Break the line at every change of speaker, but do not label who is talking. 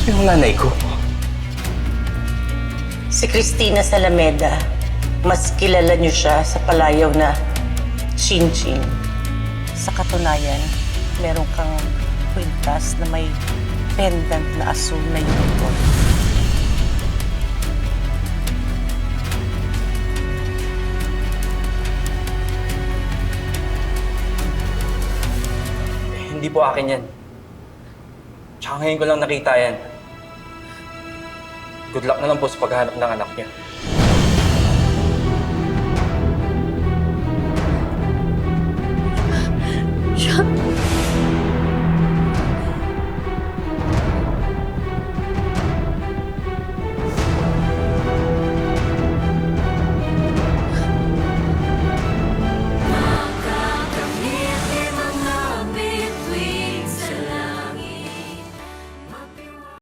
Yung nanay ko.
Si Cristina Salameda, mas kilala niyo siya sa palayaw na Chin-Chin. Sa katunayan, meron kang kwintas na may pendant na asul na unicorn.
Hindi po akin yan. Tsaka ngayon ko lang nakita yan. Good luck na lang po sa paghahanap ng anak niya.